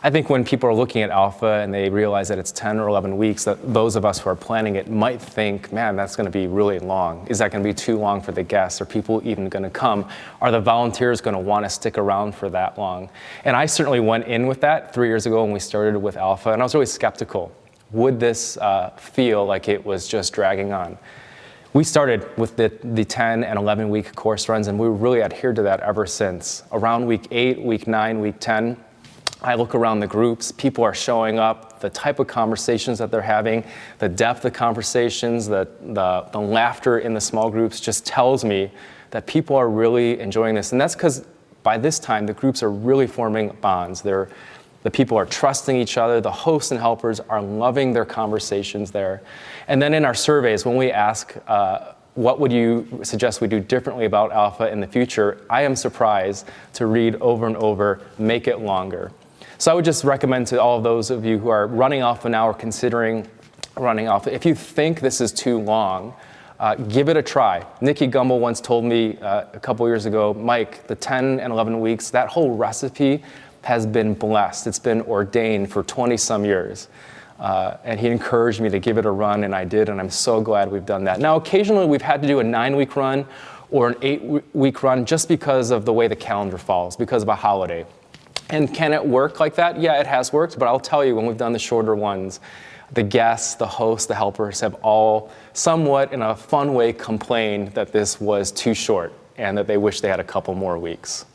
I think when people are looking at Alpha and they realize that it's 10 or 11 weeks, that those of us who are planning it might think, man, that's going to be really long. Is that going to be too long for the guests? Are people even going to come? Are the volunteers going to want to stick around for that long? And I certainly went in with that 3 years ago when we started with Alpha, and I was really skeptical. Would this feel like it was just dragging on? We started with the 10 and 11 week course runs, and we really adhered to that ever since. Around week 8, week 9, week 10, I look around the groups, people are showing up, the type of conversations that they're having, the depth of conversations, the laughter in the small groups just tells me that people are really enjoying this. And that's because by this time, the groups are really forming bonds. The people are trusting each other, the hosts and helpers are loving their conversations there. And then in our surveys, when we ask, what would you suggest we do differently about Alpha in the future, I am surprised to read over and over, make it longer. So I would just recommend to all of those of you who are running Alpha now or considering running Alpha, if you think this is too long, give it a try. Nikki Gumbel once told me a couple years ago, Mike, the 10 and 11 weeks, that whole recipe has been blessed. It's been ordained for 20-some years. And he encouraged me to give it a run, and I did, and I'm so glad we've done that. Now, occasionally we've had to do a 9-week run or an 8-week run just because of the way the calendar falls, because of a holiday. And can it work like that? Yeah, it has worked, but I'll tell you, when we've done the shorter ones, the guests, the hosts, the helpers have all somewhat in a fun way complained that this was too short and that they wish they had a couple more weeks.